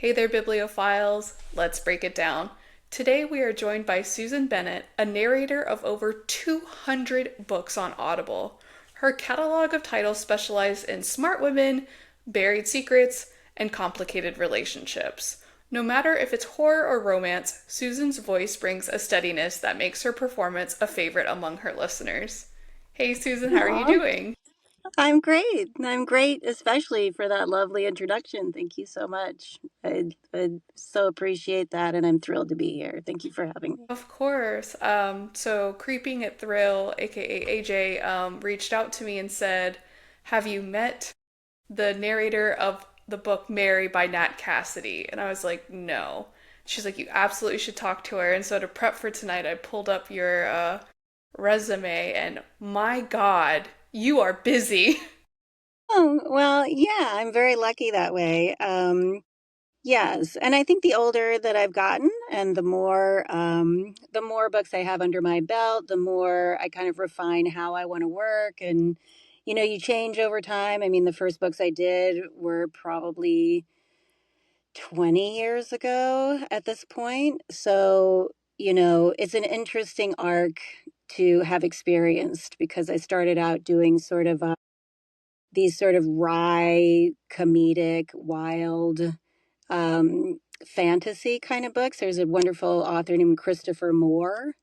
Hey there, bibliophiles. Let's break it down. Today we are joined by Susan Bennett, a narrator of over 200 books on Audible. Her catalog of titles specialize in smart women, buried secrets, and complicated relationships. No matter if it's horror or romance, Susan's voice brings a steadiness that makes her performance a favorite among her listeners. Hey Susan, how are you Aw, doing? I'm great. I'm great, especially for that lovely introduction. Thank you so much. I so appreciate that, and I'm thrilled to be here. Thank you for having me. Of course. So Creeping at Thrill, aka AJ, reached out to me and said, "Have you met the narrator of the book Mary by Nat Cassidy?" And I was like, "No." She's like, "You absolutely should talk to her." And so to prep for tonight, I pulled up your resume, and my God, you are busy. Oh, well, yeah, I'm very lucky that way. Yes, and I think the older that I've gotten, and the more books I have under my belt, the more I kind of refine how I want to work, and you change over time. I mean, the first books I did were probably 20 years ago at this point. So, it's an interesting arc to have experienced because I started out doing sort of these sort of wry, comedic, wild fantasy kind of books. There's a wonderful author named Christopher Moore.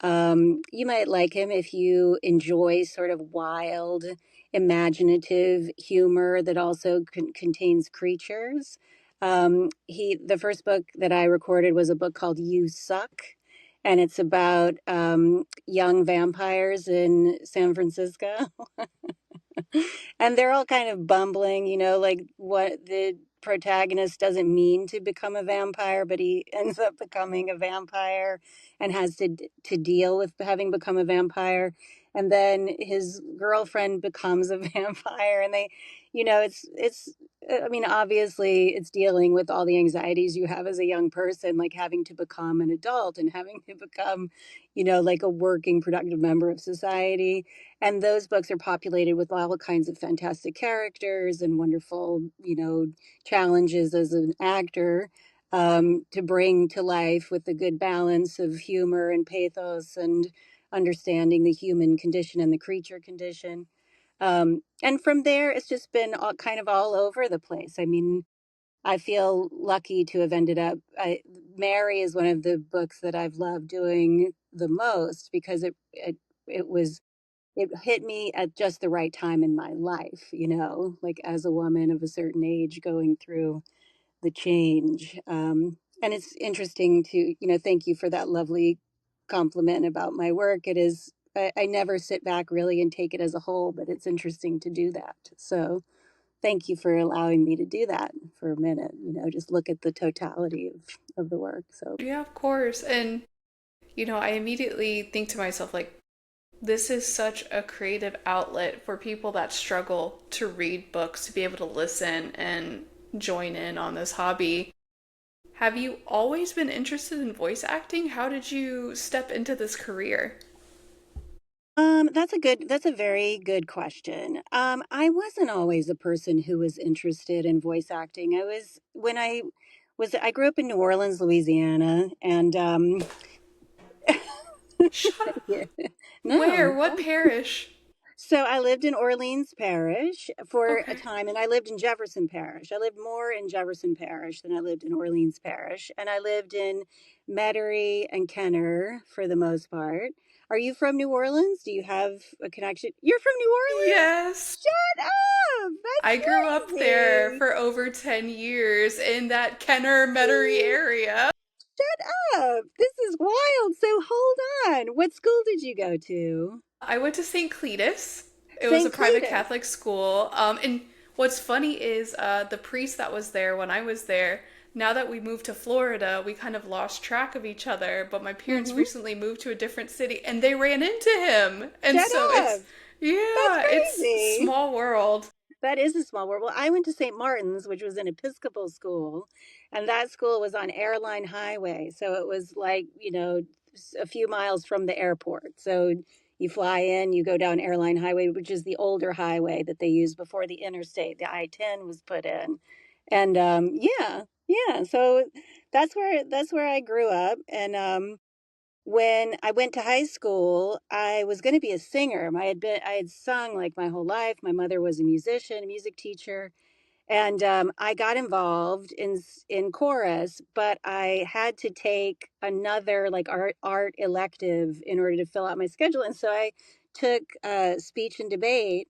You might like him if you enjoy sort of wild, imaginative humor that also contains creatures. The first book that I recorded was a book called You Suck, and it's about young vampires in San Francisco. And they're all kind of bumbling, like what the protagonist doesn't mean to become a vampire, but he ends up becoming a vampire and has to deal with having become a vampire. And then his girlfriend becomes a vampire, and it's I mean, obviously it's dealing with all the anxieties you have as a young person, like having to become an adult and having to become, like a working productive member of society. And those books are populated with all kinds of fantastic characters and wonderful, challenges as an actor, to bring to life with a good balance of humor and pathos and understanding the human condition and the creature condition. And from there, it's just been kind of all over the place. I mean, I feel lucky to have ended up. Mary is one of the books that I've loved doing the most because it hit me at just the right time in my life, like as a woman of a certain age going through the change. And it's interesting to, thank you for that lovely compliment about my work. It is, I never sit back really and take it as a whole, but it's interesting to do that. So thank you for allowing me to do that for a minute, just look at the totality of the work. So Yeah, of course. And, I immediately think to myself, like, this is such a creative outlet for people that struggle to read books to be able to listen and join in on this hobby. Have you always been interested in voice acting? How did you step into this career? that's a very good question. I wasn't always a person who was interested in voice acting. I grew up in New Orleans, Louisiana, and Shut up. yeah, Where? no. What parish? So I lived in Orleans Parish for a Okay. time, and I lived in Jefferson Parish. I lived more in Jefferson Parish than I lived in Orleans Parish, and I lived in Metairie and Kenner for the most part. Are you from New Orleans? Do you have a connection? You're from New Orleans? Yes. Shut up! I That's grew up there crazy. for over 10 years in that Kenner Metairie area. Shut up! This is wild. So hold on. What school did you go to? I went to St. Cletus. It was a St. private Cletus. Catholic school. And what's funny is the priest that was there when I was there, now that we moved to Florida, we kind of lost track of each other. But my parents Mm-hmm. recently moved to a different city and they ran into him. And Shut so up. That's yeah, it's crazy. small world. That is a small world. Well, I went to St. Martin's, which was an Episcopal school, and that school was on Airline Highway. So it was like, a few miles from the airport. So you fly in, you go down Airline Highway, which is the older highway that they used before the interstate, the I-10 was put in. And yeah. Yeah, so that's where I grew up, and when I went to high school, I was going to be a singer. I had sung like my whole life. My mother was a musician, a music teacher, and I got involved in chorus, but I had to take another like art elective in order to fill out my schedule, and so I took speech and debate,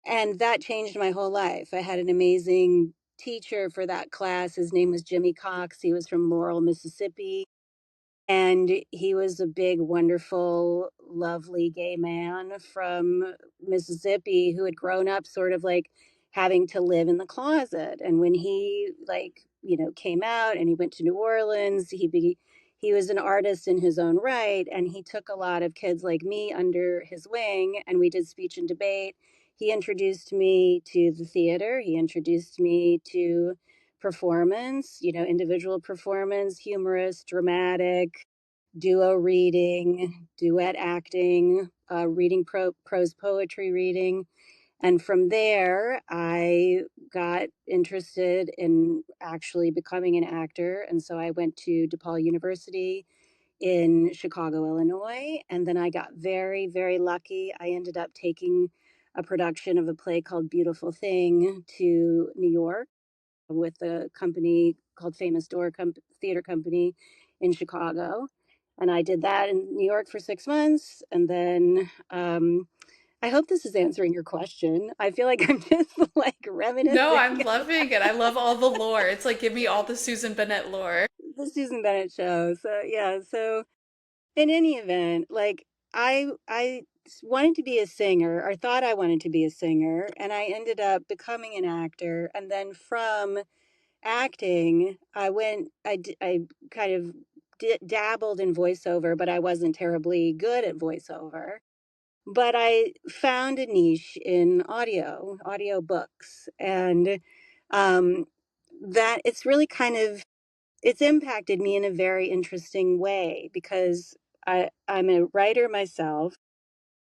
and that changed my whole life. I had an amazing teacher for that class. His name was Jimmy Cox. He was from Laurel, Mississippi, and he was a big, wonderful, lovely gay man from Mississippi who had grown up sort of like having to live in the closet. And when he like, came out and he went to New Orleans, he was an artist in his own right, and he took a lot of kids like me under his wing, and we did speech and debate. He introduced me to the theater. He introduced me to performance, individual performance, humorous, dramatic, duo reading, duet acting, reading prose poetry reading. And from there, I got interested in actually becoming an actor. And so I went to DePaul University in Chicago, Illinois. And then I got very, very lucky. I ended up taking a production of a play called Beautiful Thing to New York with a company called Famous Theater Company in Chicago. And I did that in New York for 6 months. And then I hope this is answering your question. I feel like I'm just like No, reminiscing I'm loving it. I love all the lore. It's like give me all the Susan Bennett lore. the Susan Bennett show. So yeah, so in any event, like I wanted to be a singer, or thought I wanted to be a singer, and I ended up becoming an actor. And then from acting, I kind of dabbled in voiceover, but I wasn't terribly good at voiceover. But I found a niche in audiobooks, and um, that it's really it's impacted me in a very interesting way because I'm a writer myself,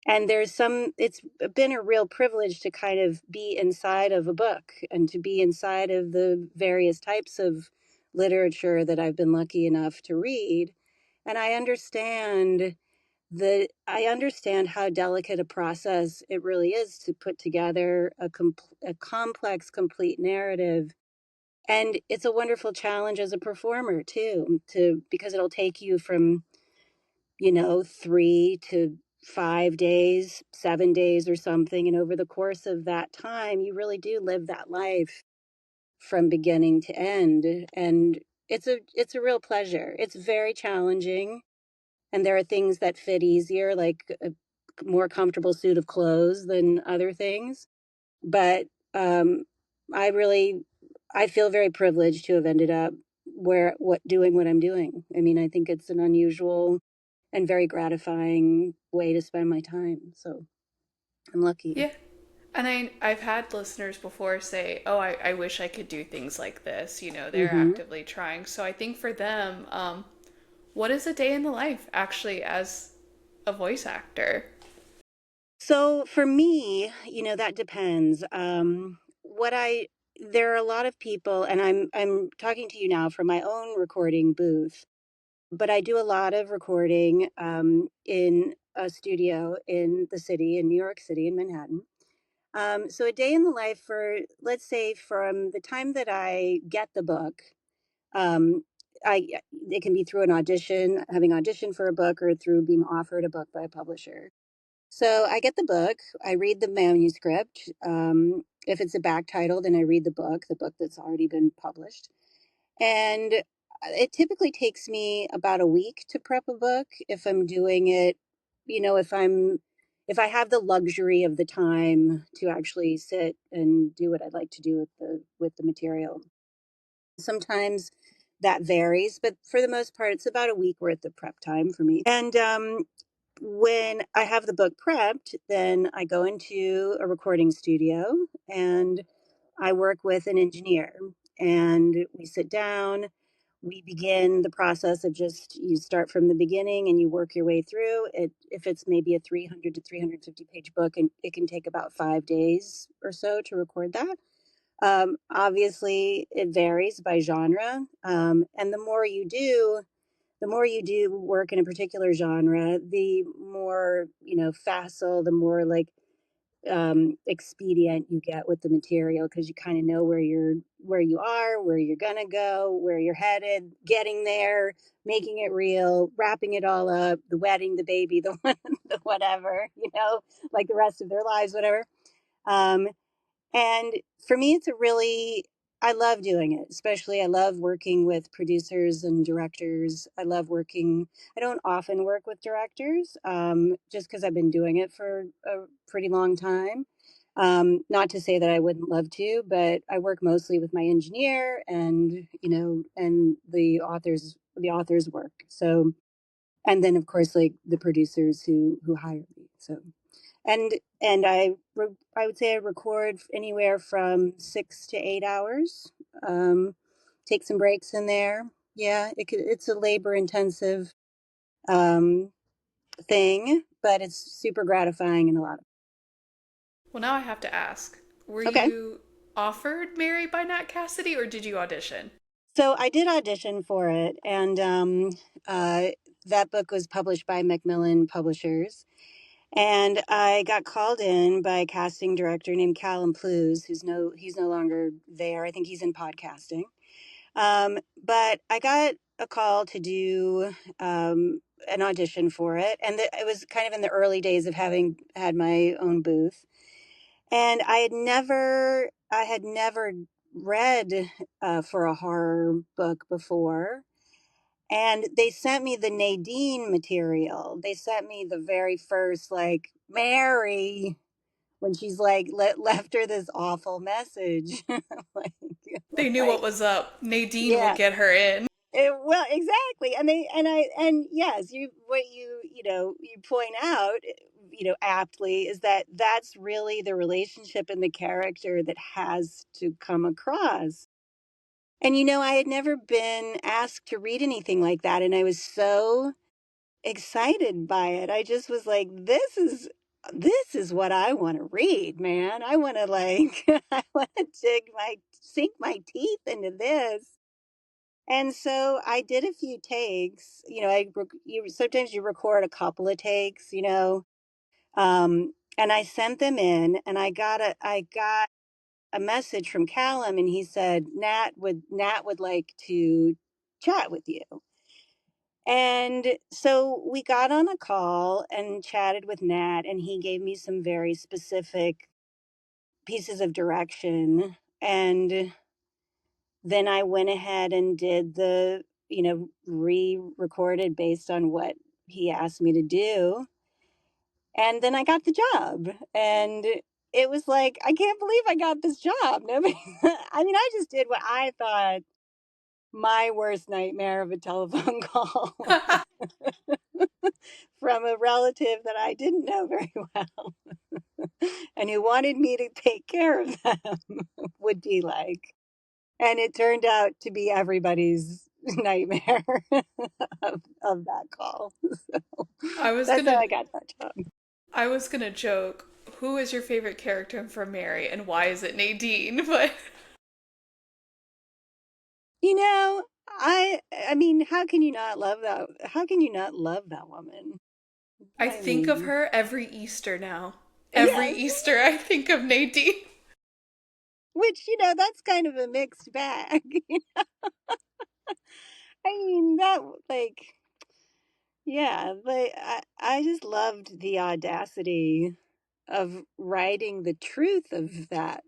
and it's been a real privilege to kind of be inside of a book and to be inside of the various types of literature that I've been lucky enough to read. And I understand how delicate a process it really is to put together a complex, complete narrative. And it's a wonderful challenge as a performer too, because it'll take you from 3 to 5 days, 7 days or something. And over the course of that time, you really do live that life from beginning to end. And it's a real pleasure. It's very challenging. And there are things that fit easier, like a more comfortable suit of clothes than other things. But um, I really, I feel very privileged to have ended up doing what I'm doing. I mean, I think it's an unusual and very gratifying way to spend my time. So I'm lucky. Yeah. And I've had listeners before say, "Oh, I wish I could do things like this." They're Hmm. actively trying. So I think for them, what is a day in the life actually as a voice actor? So for me, that depends. There are a lot of people, and I'm talking to you now from my own recording booth, but I do a lot of recording in a studio in the city, in New York City, in Manhattan. So a day in the life for, let's say, from the time that I get the book, um, it can be through an audition, having auditioned for a book, or through being offered a book by a publisher. So I get the book, I read the manuscript. If it's a back title, then I read the book that's already been published. And it typically takes me about a week to prep a book if I'm doing it, if I have the luxury of the time to actually sit and do what I'd like to do with the material. Sometimes that varies, but for the most part, it's about a week worth of prep time for me. And when I have the book prepped, then I go into a recording studio and I work with an engineer, and we sit down. We begin the process of just, you start from the beginning and you work your way through it. If it's maybe a 300 to 350 page book, and it can take about 5 days or so to record that. Obviously, it varies by genre. And the more you do work in a particular genre, the more, facile, the more like expedient you get with the material because you kind of know where you are, where you're gonna go, where you're headed, getting there, making it real, wrapping it all up, the wedding, the baby, the the whatever, like the rest of their lives, whatever. Um, and for me, I love doing it. Especially, I love working with producers and directors. I don't often work with directors just because I've been doing it for a pretty long time. Not to say that I wouldn't love to, but I work mostly with my engineer and the author's work. So, and then of course, like the producers who hire me. So and I would say I record anywhere from 6 to 8 hours. Um, take some breaks in there. Yeah, it's a labor intensive um, thing, but it's super gratifying and a lot of. Well, now I have to ask, were Okay, you offered Mary by Nat Cassidy or did you audition? so I did audition for it, and uh, that book was published by Macmillan Publishers. And I got called in by a casting director named Callum Plews, he's no longer there. I think he's in podcasting. But I got a call to do an audition for it, and it was kind of in the early days of having had my own booth. And I had never read for a horror book before. And they sent me the Nadine material. They sent me the very first, like, Mary, when she's like left her this awful message. like, They knew what like, was up. Nadine will yeah. get her in. Well, exactly. And yes, you point out, aptly, is that that's really the relationship in the character that has to come across. And I had never been asked to read anything like that, and I was so excited by it. I just was like, this is what I want to read, man. I want to like I want to sink my teeth into this. And so I did a few takes. Sometimes you record a couple of takes, and I sent them in, and I got a message from Callum, and he said Nat would like to chat with you. And so we got on a call and chatted with Nat, and he gave me some very specific pieces of direction. And then I went ahead and did re recorded based on what he asked me to do. And then I got the job. And it was like, I can't believe I got this job. Nobody, I mean, I just did what I thought my worst nightmare of a telephone call from a relative that I didn't know very well and who wanted me to take care of them would be like. And it turned out to be everybody's nightmare of that call. So I was that's how gonna I got that job. I was gonna joke, who is your favorite character from Mary and why is it Nadine? But You know, I mean, how can you not love that? How can you not love that woman? I I think of mean, her every Easter now. Every yes, Easter I think of Nadine. which that's kind of a mixed bag. I mean, that like yeah, but I just loved the audacity of writing the truth of that,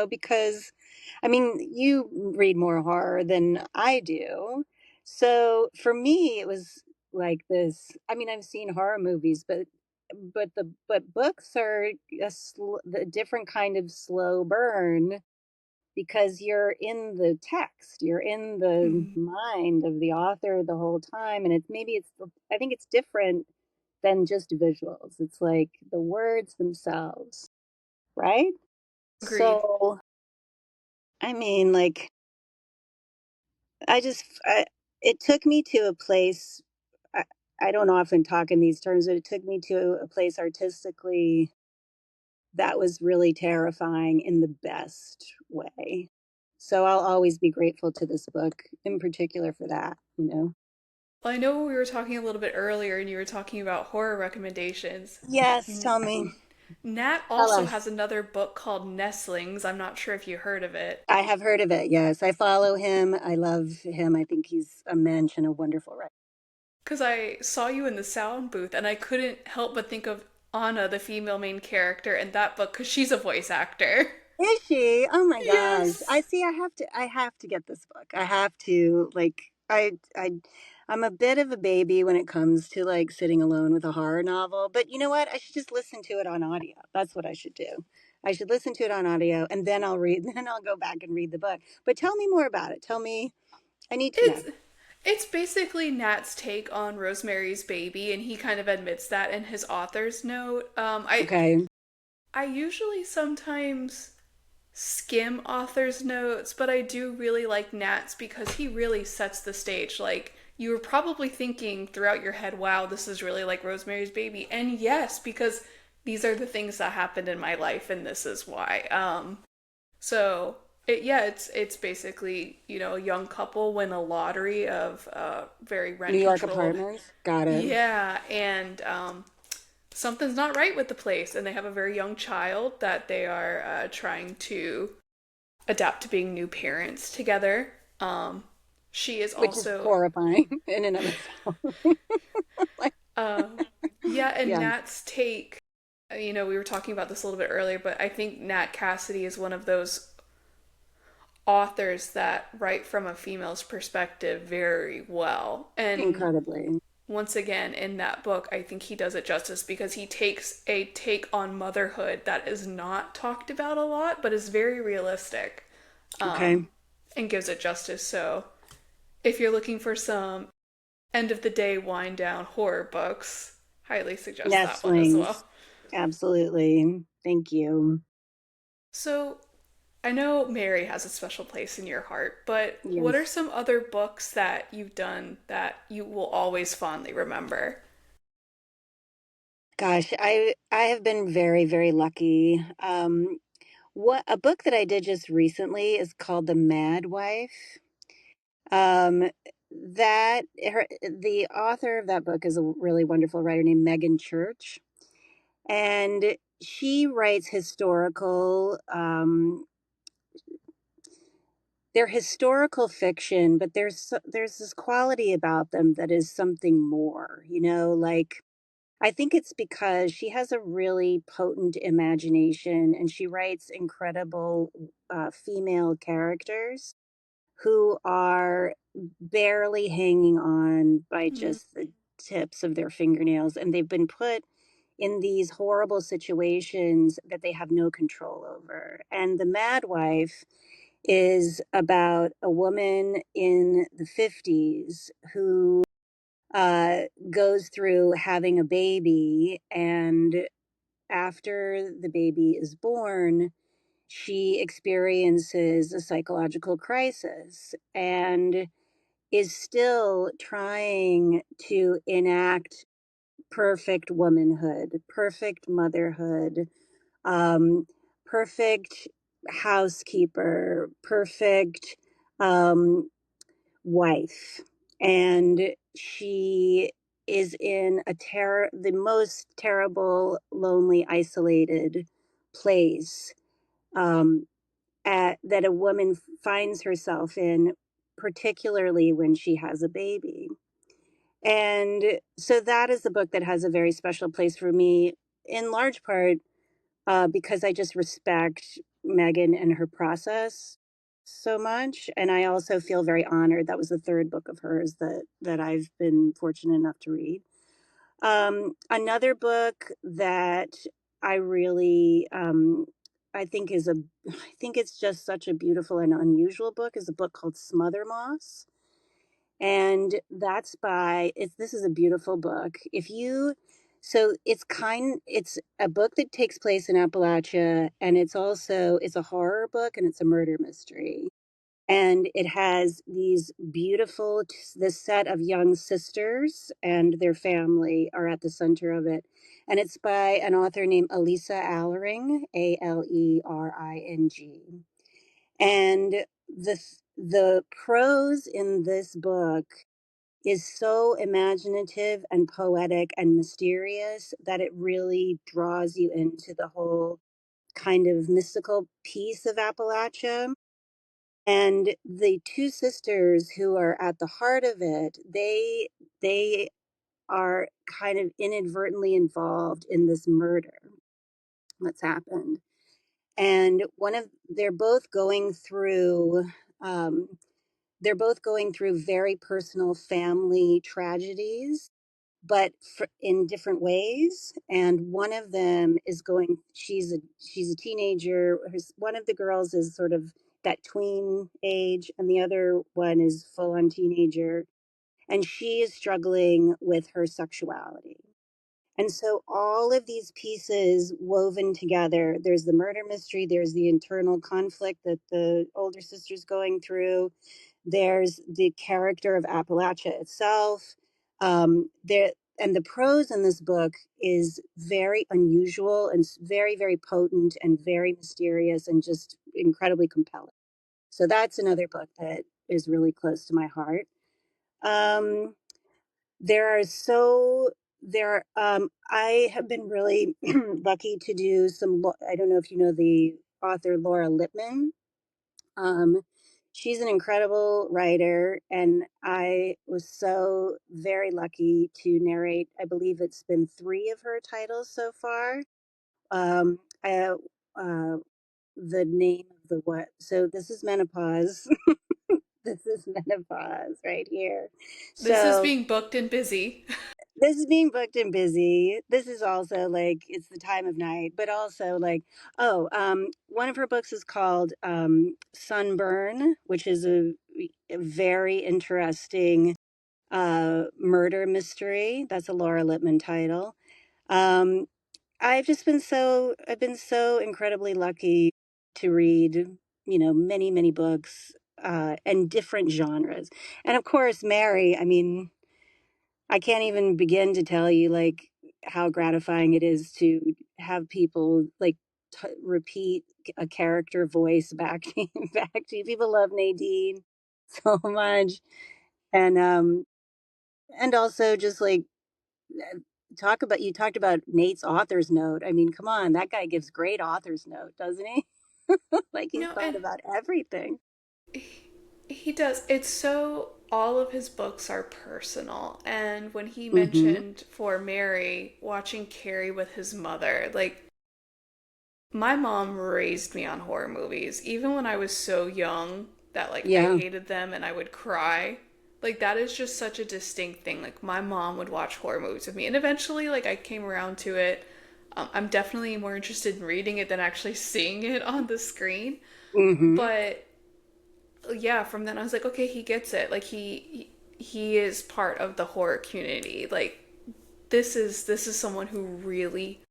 because I mean, you read more horror than I do. So for me, it was like this. I mean, I've seen horror movies, but books are a different kind of slow burn because you're in the text, you're in the Mm, mind of the author the whole time, and I think it's different than just visuals. It's like the words themselves, right? agreed. So I mean, like, it took me to a place. I, I don't often talk in these terms, but it took me to a place artistically that was really terrifying in the best way. So I'll always be grateful to this book in particular for that, you know. Well, I know we were talking a little bit earlier and you were talking about horror recommendations. Yes, N- tell me. Nat Tell also has us. another book called Nestlings. I'm not sure if you heard of it. I have heard of it. Yes, I follow him. I love him. I think he's a mensch and a wonderful writer. Because I saw you in the sound booth and I couldn't help but think of Anna, the female main character in that book, because she's a voice actor. Is she? Oh my gosh. I Yes. see. I have to get this book. I have to I'm a bit of a baby when it comes to like sitting alone with a horror novel, but you know what? I should just listen to it on audio. That's what I should do. I should listen to it on audio and then I'll read then I'll go back and read the book. But tell me more about it. Tell me. I need to know. It's it's basically Nat's take on Rosemary's Baby, and he kind of admits that in his author's note. Okay. I usually sometimes skim author's notes, but I do really like Nat's because he really sets the stage. Like, you were probably thinking throughout your head, wow, this is really like Rosemary's Baby. And yes, because these are the things that happened in my life, and this is why. So yeah, it's basically, a young couple win a lottery of very New rent York controlled. apartments. Got it. Yeah, and something's not right with the place, and they have a very young child that they are trying to adapt to being new parents together. She is Which is also, horrifying in and of itself. Like, um, yeah, and yeah. Nat's take. We were talking about this a little bit earlier, but I think Nat Cassidy is one of those authors that write from a female's perspective very well. And Incredibly. once again, in that book, I think he does it justice because he takes a take on motherhood that is not talked about a lot, but is very realistic, um, Okay. and gives it justice. So, if you're looking for some end of the day wind down horror books, highly suggest that one as Nestlings. well. Absolutely. Thank you. So, I know Mary has a special place in your heart, but what are Yes. some other books that you've done that you will always fondly remember? Gosh, I have been very, very lucky. What a book that I did just recently is called The Mad Wife. Um, the author of that book is a really wonderful writer named Megan Church, and she writes historical they're historical fiction, but there's this quality about them that is something more, like I think it's because she has a really potent imagination and she writes incredible female characters who are barely hanging on by Mm, just the tips of their fingernails, and they've been put in these horrible situations that they have no control over. And The Mad Wife is about a woman in the 50s who goes through having a baby, and after the baby is born, she experiences a psychological crisis and is still trying to enact perfect womanhood, perfect motherhood, um, perfect housekeeper, perfect um, wife. And she is in the most terrible, lonely, isolated place um, that a woman finds herself in, particularly when she has a baby. And so that is the book that has a very special place for me, in large part because I just respect Megan and her process so much. And I also feel very honored. That was the third book of hers that I've been fortunate enough to read. Another book that I really I think is a I think it's just such a beautiful and unusual book is a book called Smother Moss. And that's by it's this is a beautiful book. If you so it's a book that takes place in Appalachia, and it's a horror book and it's a murder mystery. And it has these beautiful, this set of young sisters and their family are at the center of it. And it's by an author named Elisa Allering, Alering. And the prose in this book is so imaginative and poetic and mysterious that it really draws you into the whole kind of mystical piece of Appalachia. And the two sisters who are at the heart of it, they are kind of inadvertently involved in this murder that's happened. And one of um, they're both going through very personal family tragedies, but in different ways. And one of them is she's a teenager. One of the girls is sort of that tween age, and the other one is full on teenager. And she is struggling with her sexuality. And so all of these pieces woven together, there's the murder mystery, there's the internal conflict that the older sister's going through, there's the character of Appalachia itself. There and the prose in this book is very unusual and very, very potent and very mysterious and just incredibly compelling. So that's another book that is really close to my heart. Um, there are so there I have been really lucky to do I don't know if you know the author Laura Lippman. um she's an incredible writer, and I was so very lucky to narrate, I believe it's been 3 of her titles so far. um I, uh the name of the what so this is menopause. This is menopause right here. This is So being booked and busy. this is being booked and busy. This is also like it's the time of night, but also like one of her books is called Sunburn, which is a very interesting murder mystery. That's a Laura Lippman title. Um, I've been so incredibly lucky to read, many, many books and different genres. And of course, Mary, I mean, I can't even begin to tell you like how gratifying it is to have people like repeat a character voice back to you, back to you. People love Nadine so much, and um, and also just like you talked about Nate's author's note. I mean, come on, that guy gives great author's note, doesn't he? Like he's No, thought and about everything. he does. It's so all of his books are personal. And when he Mm-hmm. mentioned for Mary watching Carrie with his mother, like my mom raised me on horror movies, even when I was so young that like I Yeah. hated them and I would cry. Like that is just such a distinct thing. Like my mom would watch horror movies with me, and eventually, like I came around to it. I'm definitely more interested in reading it than actually seeing it on the screen. Mm-hmm. But yeah, from then I was like, okay, he gets it. Like he is part of the horror community. Like this is someone who really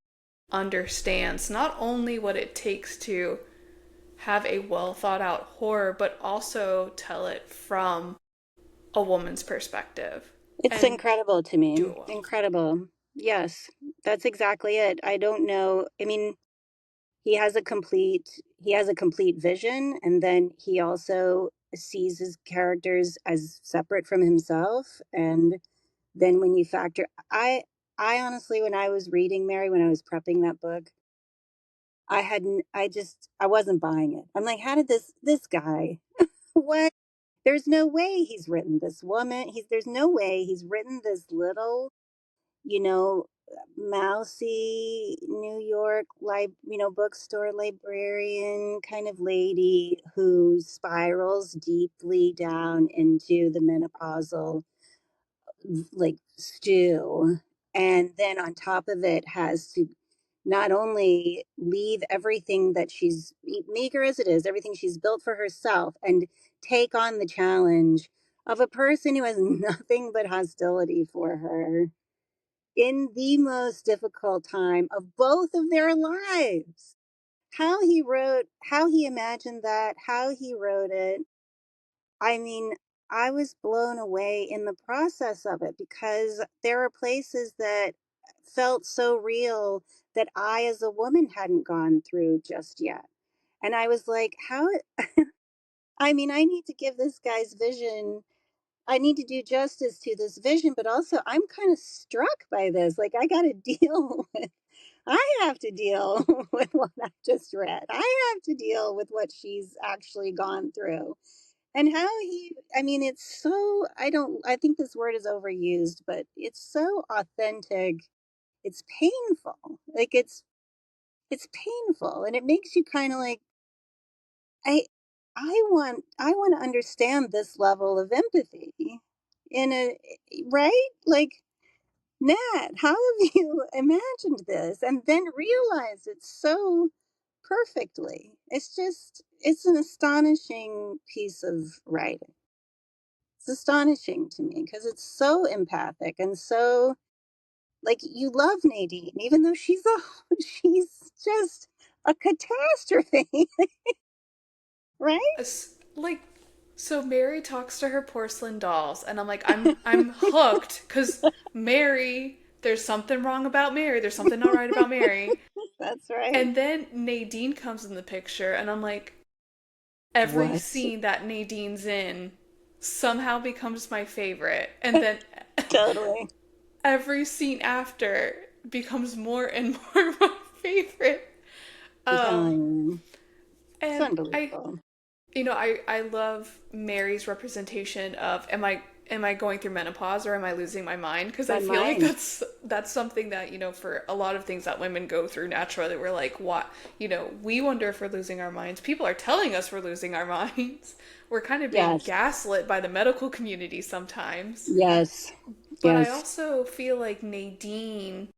understands not only what it takes to have a well thought out horror, but also tell it from a woman's perspective It's and incredible to do me. it well. Incredible. Yes, that's exactly it. I don't know. I mean, he has a complete vision, and then he also sees his characters as separate from himself. And then when you factor I honestly, when I was reading Mary, when I was prepping that book, I wasn't buying it. I'm like, how did this guy what? There's no way he's written this woman. There's no way he's written this little, you know, mousy New York bookstore librarian kind of lady who spirals deeply down into the menopausal like stew, and then on top of it has to not only leave everything that she's meager as it is, everything she's built for herself, and take on the challenge of a person who has nothing but hostility for her in the most difficult time of both of their lives. How he imagined that, how he wrote it, I mean, I was blown away in the process of it because there are places that felt so real that I, as a woman, hadn't gone through just yet. And I was like, how? I mean, I need to give this guy's vision, I need to do justice to this vision, but also I'm kind of struck by this. Like, I got to deal with, I have to deal with what I just read. I have to deal with what she's actually gone through. And how he, I mean, it's so, I think this word is overused, but it's so authentic. It's painful. Like, it's painful. And it makes you kind of like, I, I want to understand this level of empathy in a, right? Like, Nat, how have you imagined this and then realized it so perfectly? It's just, it's an astonishing piece of writing. It's astonishing to me because it's so empathic and so, like, you love Nadine, even though she's a she's just a catastrophe, right? Like, so Mary talks to her porcelain dolls, and I'm like, I'm hooked because Mary. There's something wrong about Mary. There's something not right about Mary. That's right. And then Nadine comes in the picture, and I'm like, every What? scene that Nadine's in somehow becomes my favorite, and then Totally. every scene after becomes more and more my favorite. I'm Um, telling you. It's and unbelievable. I love Mary's representation of am I going through menopause or am I losing my mind? Because I My feel like mind. that's something that for a lot of things that women go through naturally, we're like, what, we wonder if we're losing our minds. People are telling us we're losing our minds. We're kind of being Yes. gaslit by the medical community sometimes. Yes. But I Yes. also feel like Nadine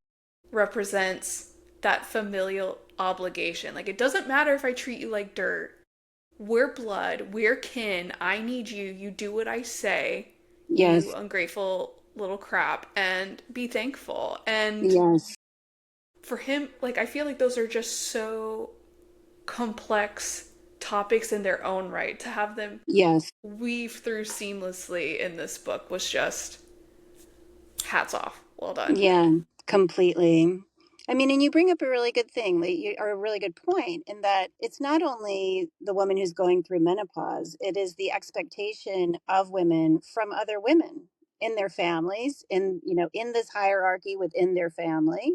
represents that familial obligation. Like, it doesn't matter if I treat you like dirt. We're blood, we're kin. I need you. You do what I say, you Yes. ungrateful little crap, and be thankful. And Yes. for him, like, I feel like those are just so complex topics in their own right. To have them Yes. weave through seamlessly in this book was just hats off. Well done. Yeah, completely. I mean, and you bring up a really good thing, like or a really good point, in that it's not only the woman who's going through menopause, it is the expectation of women from other women in their families, in this hierarchy within their family,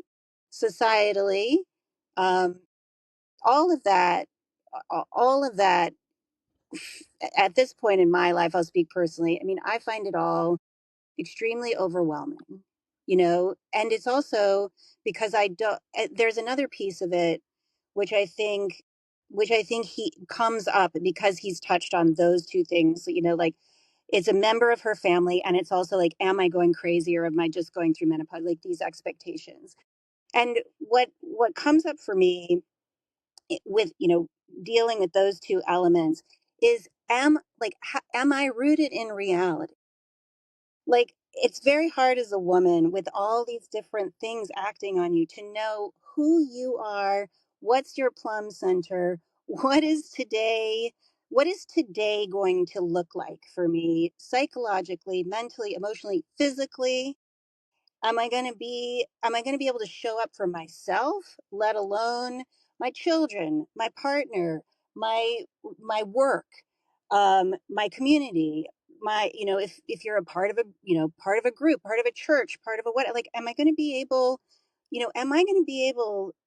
societally, um, all of that, all of that. At this point in my life, I'll speak personally. I mean, I find it all extremely overwhelming, and it's also because I don't, there's another piece of it, which I think, he comes up because he's touched on those two things, like it's a member of her family. And it's also like, am I going crazy or am I just going through menopause? Like these expectations. And what comes up for me with, dealing with those two elements is, am I rooted in reality? Like, it's very hard as a woman with all these different things acting on you to know who you are, what's your plum center, what is today going to look like for me psychologically, mentally, emotionally, physically. Am I going to be able to show up for myself, let alone my children, my partner, my my work, my community, if you're a part of a group, part of a church, part of a what, like, am I going to be able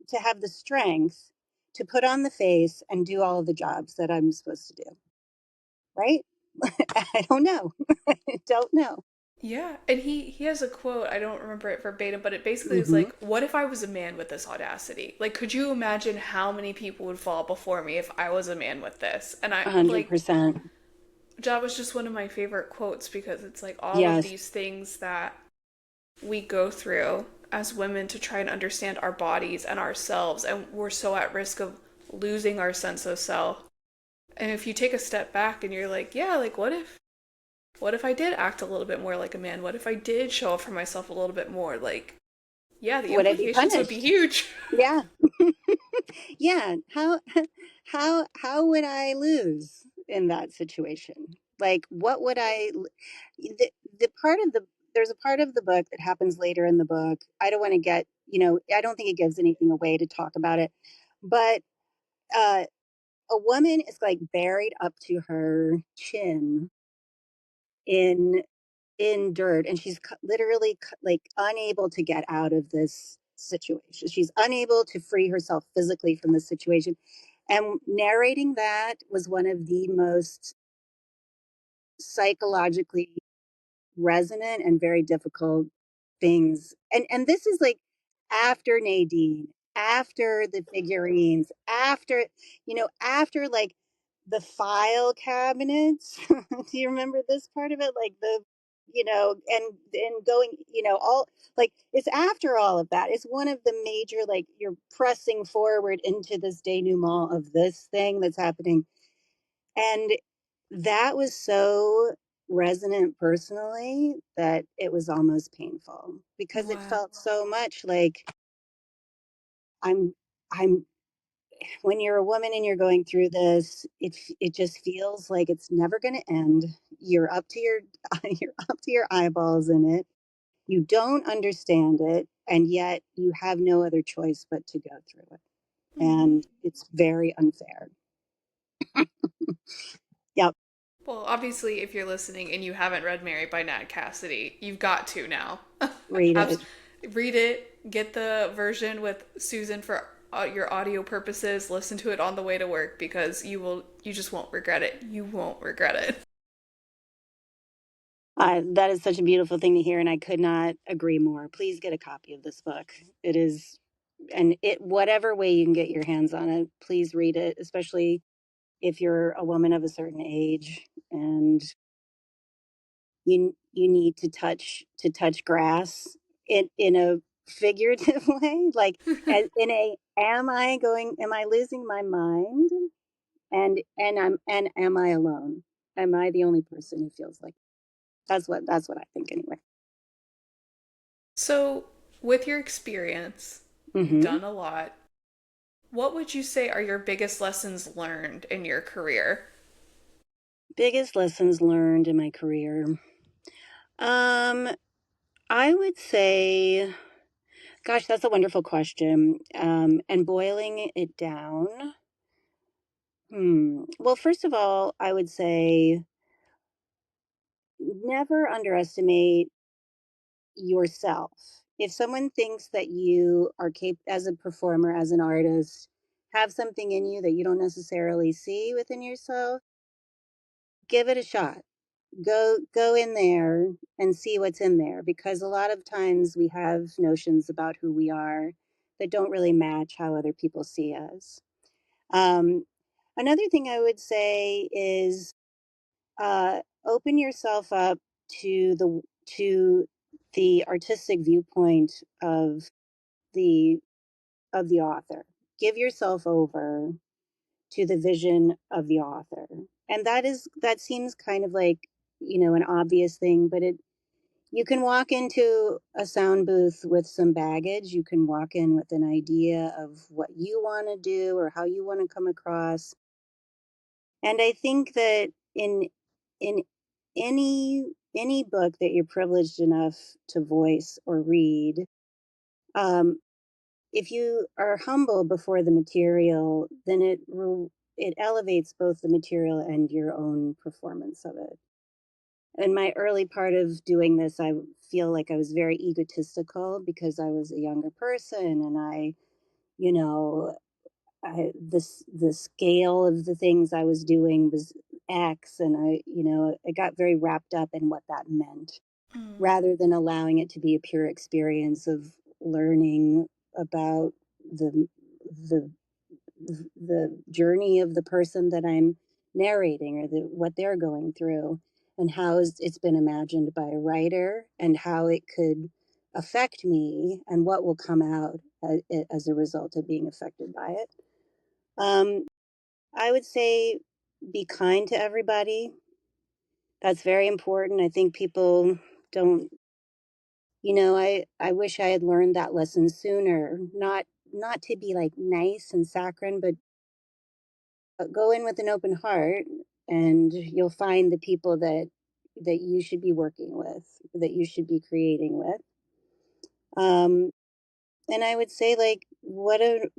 to have the strength to put on the face and do all of the jobs that I'm supposed to do, right? I don't know. I don't know. Yeah, and he has a quote, I don't remember it verbatim, but it basically is Mm-hmm. like, what if I was a man with this audacity? Like, could you imagine how many people would fall before me if I was a man with this? And I, like, 100%. that was just one of my favorite quotes because it's like all of Yes. these things that we go through as women to try and understand our bodies and ourselves, and we're so at risk of losing our sense of self. And if you take a step back and you're like, yeah, like, what if I did act a little bit more like a man? What if I did show up for myself a little bit more? Like, yeah, the Would I be implications would be punished? huge. Yeah. Yeah. How would I lose in that situation? Like, what would the part of the, there's a part of the book that happens later in the book. I don't want to get, I don't think it gives anything away to talk about it, but uh, a woman is like buried up to her chin in dirt, and she's literally like unable to get out of this situation. She's unable to free herself physically from this situation. And narrating that was one of the most psychologically resonant and very difficult things. And this is like after Nadine, after the figurines, after, after like the file cabinets. Do you remember this part of it? Like the, and going, all, like, it's after all of that. It's one of the major, like, you're pressing forward into this denouement of this thing that's happening. And that was so resonant personally that it was almost painful, because it Wow. felt so much like I'm I'm when you're a woman and you're going through this, it just feels like it's never going to end. You're up to your you're up to your eyeballs in it. You don't understand it, and yet you have no other choice but to go through it. Hmm. And it's very unfair. Yep, Well, obviously, if you're listening and you haven't read Mary by Nat Cassidy, you've got to now. read Abs- it. Read it, get the version with Susan for your audio purposes, listen to it on the way to work because you just won't regret it. You won't regret it. That is such a beautiful thing to hear, and I could not agree more. Please get a copy of this book. It is, and it, whatever way you can get your hands on it, please read it, especially if you're a woman of a certain age and you need to touch grass in a figurative way, like, as in a, am I losing my mind, and am I alone? Am I the only person who feels like, that's what I think anyway. So, with your experience, you've Hmm. done a lot. What would you say are your biggest lessons learned in your career? Biggest lessons learned in my career. Um, I would say, gosh, that's a wonderful question. And boiling it down. Well, first of all, I would say never underestimate yourself. If someone thinks that you are capable as a performer, as an artist, have something in you that you don't necessarily see within yourself, give it a shot. Go in there and see what's in there, because a lot of times we have notions about who we are that don't really match how other people see us. um, Another thing I would say is, open yourself up to the artistic viewpoint of the author. Give yourself over to the vision of the author. And that seems kind of like, an obvious thing, but you can walk into a sound booth with some baggage. You can walk in with an idea of what you want to do or how you want to come across. And I think that in any book that you're privileged enough to voice or read, um, if you are humble before the material, then it elevates both the material and your own performance of it. In my early part of doing this, I feel like I was very egotistical because I was a younger person, and you know, the scale of the things I was doing was X, and I got very wrapped up in what that meant, Mm. rather than allowing it to be a pure experience of learning about the the the journey of the person that I'm narrating, or what they're going through, and how it's been imagined by a writer, and how it could affect me, and what will come out as a result of being affected by it. Um, I would say be kind to everybody. That's very important. I think people don't, I wish I had learned that lesson sooner. Not to be like nice and saccharine, but go in with an open heart, and you'll find the people that you should be working with, that you should be creating with. Um, and I would say, like, what an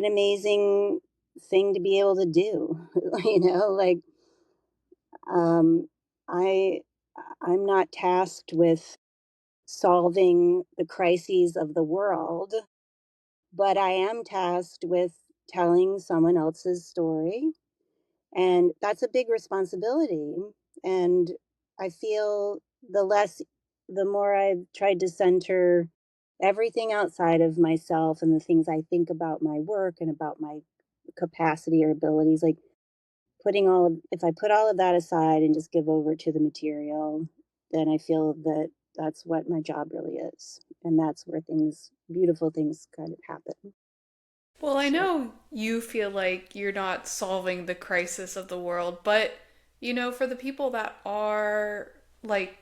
amazing thing to be able to do. Like, um, I I'm not tasked with solving the crises of the world, but I am tasked with telling someone else's story. And that's a big responsibility. And I feel the more I've tried to center everything outside of myself and the things I think about my work and about my capacity or abilities, like if I put all of that aside and just give over to the material, then I feel that that's what my job really is. And that's where beautiful things kind of happen. Well, I So, know you feel like you're not solving the crisis of the world, but for the people that are like,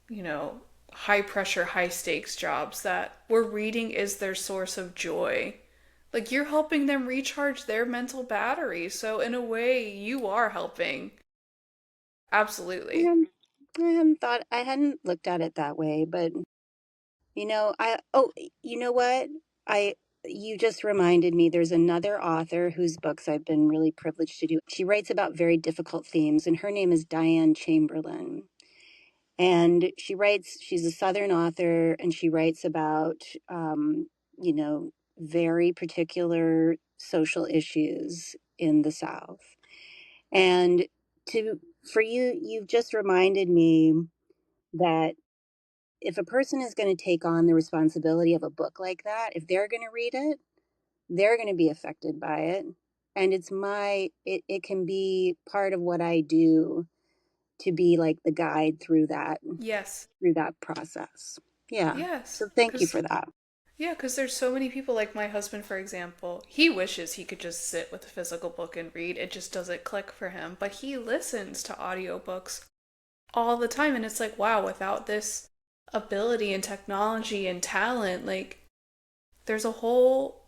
you know, high pressure, high stakes jobs that where reading is their source of joy, like you're helping them recharge their mental battery. So in a way, you are helping. Absolutely. yeah, I hadn't looked at it that way, but you know what? I, you just reminded me there's another author whose books I've been really privileged to do. She writes about very difficult themes, and her name is Diane Chamberlain. And she's a Southern author, and she writes about, you know, very particular social issues in the South. And for you, you've just reminded me that if a person is going to take on the responsibility of a book like that, if they're going to read it, they're going to be affected by it. And it can be part of what I do to be like the guide Yes. through that process. Yeah. Yes. So thank you Because for that. Yeah, because there's so many people like my husband, for example. He wishes he could just sit with a physical book and read. It just doesn't click for him. But he listens to audiobooks all the time. And it's like, wow, without this ability and technology and talent, like, there's a whole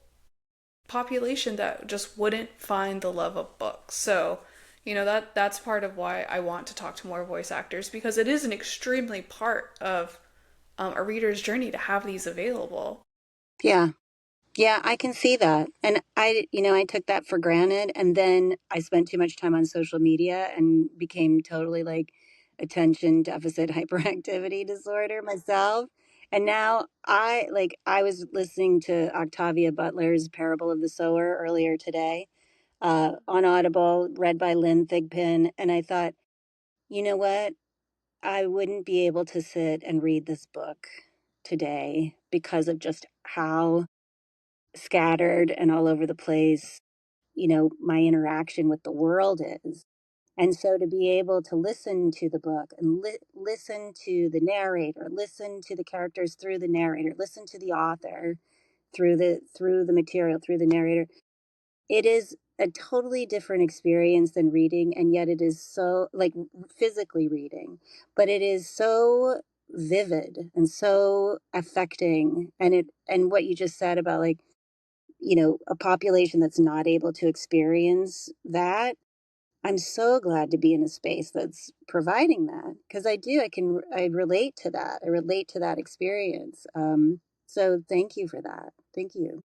population that just wouldn't find the love of books. So, that's part of why I want to talk to more voice actors because it is an extremely part of a reader's journey to have these available. Yeah. Yeah, I can see that. And I took that for granted. And then I spent too much time on social media and became totally like attention deficit hyperactivity disorder myself. And now I was listening to Octavia Butler's Parable of the Sower earlier today, on Audible, read by Lynn Thigpen. And I thought, you know what? I wouldn't be able to sit and read this book today because of just how scattered and all over the place, my interaction with the world is. And so to be able to listen to the book and listen to the narrator, listen to the characters through the narrator, listen to the author through the material, through the narrator, it is a totally different experience than reading, and yet it is so like physically reading, but it is so vivid and so affecting. And what you just said about, like, a population that's not able to experience that. I'm so glad to be in a space that's providing that, because I relate to that. I relate to that experience. So thank you for that. Thank you.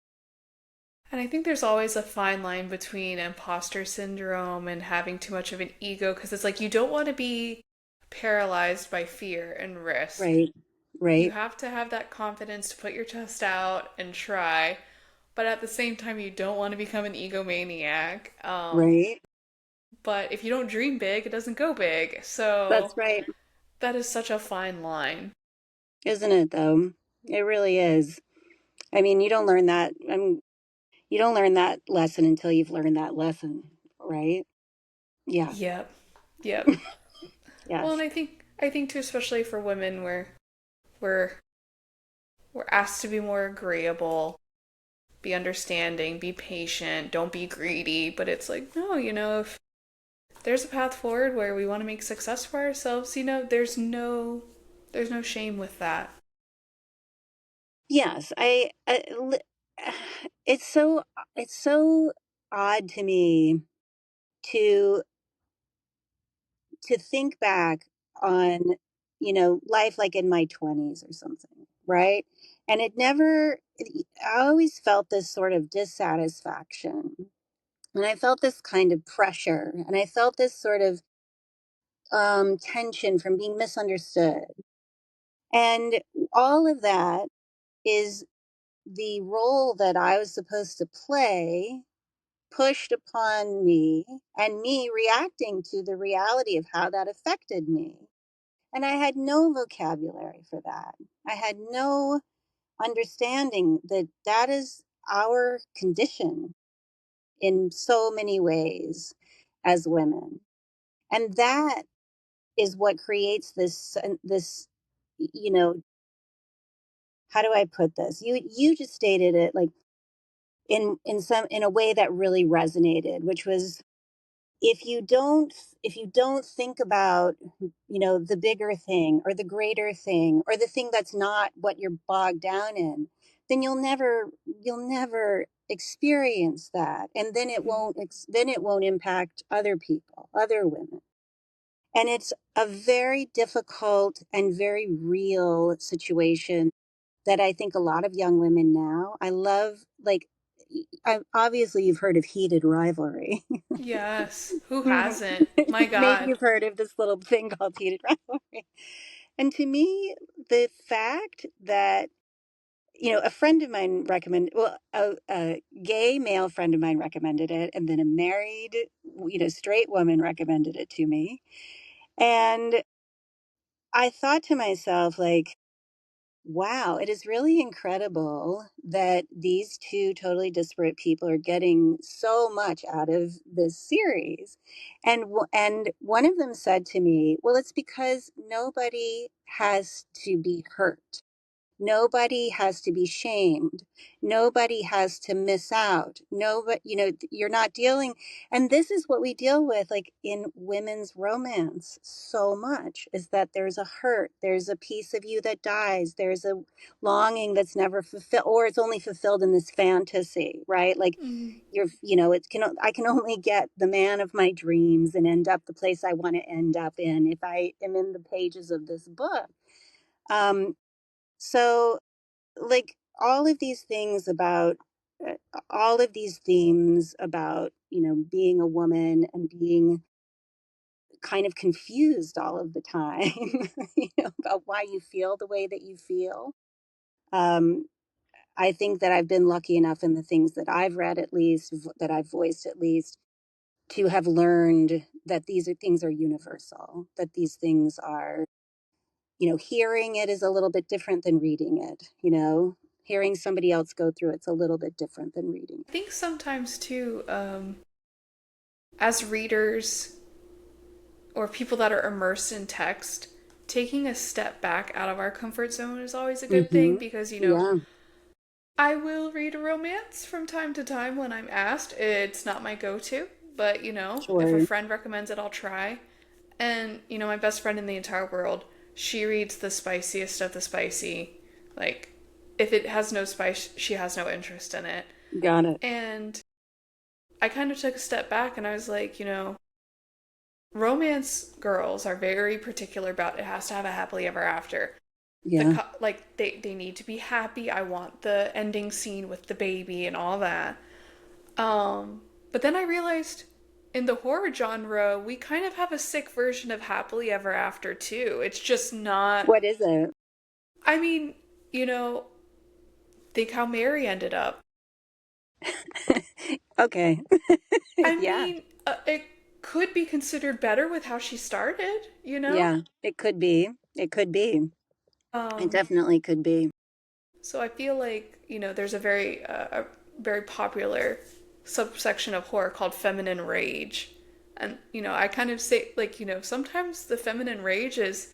And I think there's always a fine line between imposter syndrome and having too much of an ego because it's like you don't want to be paralyzed by fear and risk. Right. You Right. have to have that confidence to put your chest out and try, but at the same time, you don't want to become an egomaniac. Right. But if you don't dream big, it doesn't go big. That's So right. that is such a fine line. Isn't it though? It really is. I mean, you don't learn that lesson until you've learned that lesson, right? Yeah. Yep. Yep. Well, and Yes. I think too, especially for women, where we're we're asked to be more agreeable, be understanding, be patient, don't be greedy. But it's like, no, if there's a path forward where we want to make success for ourselves, there's no shame with that. Yes. It's so odd to me to think back on, life like in my 20s or something, right? And I always felt this sort of dissatisfaction. And I felt this kind of pressure. And I felt this sort of tension from being misunderstood. And all of that is the role that I was supposed to play pushed upon me, and me reacting to the reality of how that affected me. And I had no vocabulary for that. I had no understanding that that is our condition in so many ways as women. And that is what creates this, you know, how do I put this? You just stated it like in a way that really resonated, which was, if you don't think about, the bigger thing or the greater thing or the thing that's not what you're bogged down in, then you'll never experience that, and then it won't impact other people, other women. And it's a very difficult and very real situation that I think a lot of young women now, I love, like, obviously you've heard of heated rivalry. Yes. Who hasn't? My Maybe God. you've heard of this little thing called heated rivalry. And to me, the fact that, a friend of mine recommended, well, a gay male friend of mine recommended it, and then a married, straight woman recommended it to me. And I thought to myself, like, wow, it is really incredible that these two totally disparate people are getting so much out of this series. And one of them said to me, "Well, it's because nobody has to be hurt. Nobody has to be shamed. Nobody has to miss out. Nobody, you're not dealing." And this is what we deal with, like in women's romance so much, is that there's a hurt, there's a piece of you that dies, there's a longing that's never fulfilled, or it's only fulfilled in this fantasy, right? Like Mm. I can only get the man of my dreams and end up the place I want to end up in if I am in the pages of this book. Um, so, like, uh, all of these themes about, being a woman and being kind of confused all of the time, about why you feel the way that you feel. Um, I think that I've been lucky enough in the things that I've read, at least, that I've voiced, at least, to have learned that things are universal, that these things are, hearing it is a little bit different than reading it, hearing somebody else go through it's a little bit different than reading I think sometimes too, as readers or people that are immersed in text, taking a step back out of our comfort zone is always a it. good thing because, Yeah, I will read a romance from time to time when I'm asked. It's not my go to, but, if a sure. friend recommends it, I'll try. And, my best friend in the entire world, she reads the spiciest of the spicy. Like, if it has no spice, she has no interest in it. Got it. And I kind of took a step back and I was like, romance girls are very particular about it has to have a happily ever after. Yeah. Like they need to be happy. I want the ending scene with the baby and all that. But then I realized in the horror genre, we kind of have a sick version of happily ever after too. It's just not. What is it? I mean, you know, think how Mary ended up. Okay. I Yeah. mean, it could be considered better with how she started. Yeah, it could be. It could be. It Um, definitely could be. so I feel like, there's a very popular subsection of horror called feminine rage. And, I kind of say, like, sometimes the feminine rage is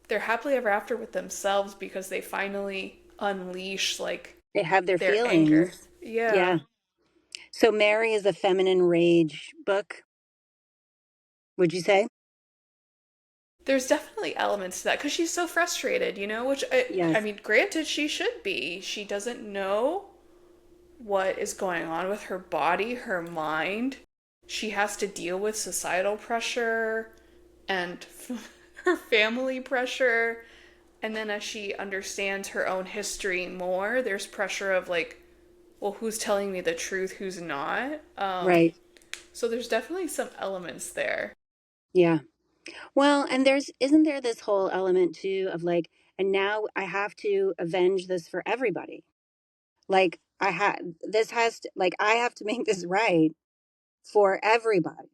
they're happily ever after with themselves because they finally unleash, like, They have their their anger. feelings. Yeah. Yeah. So Mary is a feminine rage book, would you say? There's definitely elements to that because she's so frustrated, which, I Yes. mean, granted, she should be. She doesn't know what is going on with her body, her mind. she has to deal with societal pressure and her family pressure. And then as she understands her own history more, there's pressure of like, well, who's telling me the truth, who's not. Right. So there's definitely some elements there. Yeah. Well, and isn't there this whole element too of like, and now I have to avenge this for everybody. Like I have to make this right for everybody.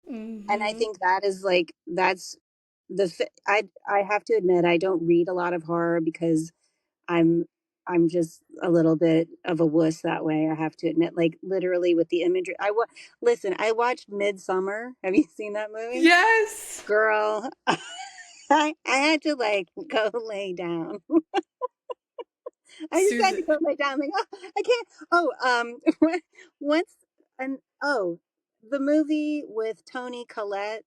And I Mm-hmm. think that is like, that's I have to admit, I don't read a lot of horror because I'm I'm just a little bit of a wuss that way. I have to admit, like literally with the imagery. Listen. I watched Midsummer. Have you seen that movie, Yes, girl? I had to like go lay down. I just had to Susan. go lay down. Like, oh, I can't. Oh, once and oh, the movie with Toni Collette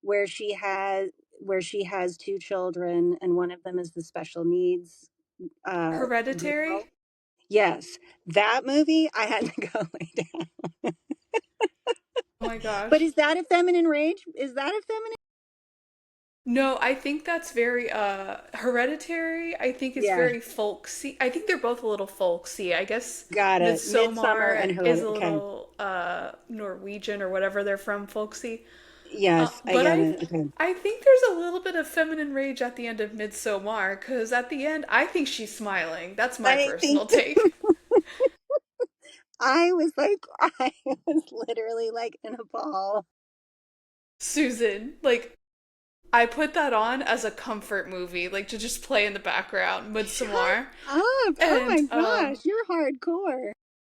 where she has two children and one of them is the special needs girl. Hereditary. Yes, that movie I had to go lay down. Oh my But gosh. is that a feminine rage? Is that a feminine? No, I think that's very Hereditary. I think it's Yeah, very folksy. I think they're both a little folksy. I guess got it. Midsummer Midsommar and is a Hereditary. Okay. little Norwegian or whatever they're from, folksy. Yes, I But get it. Okay. I think there's a little bit of feminine rage at the end of Midsommar because at the end I think she's smiling. That's my I think personal take. I was like, I was literally like in a ball. Susan, like I put that on as a comfort movie, like to just play in the background, Shut Midsommar. up. Oh And my gosh, you're hardcore.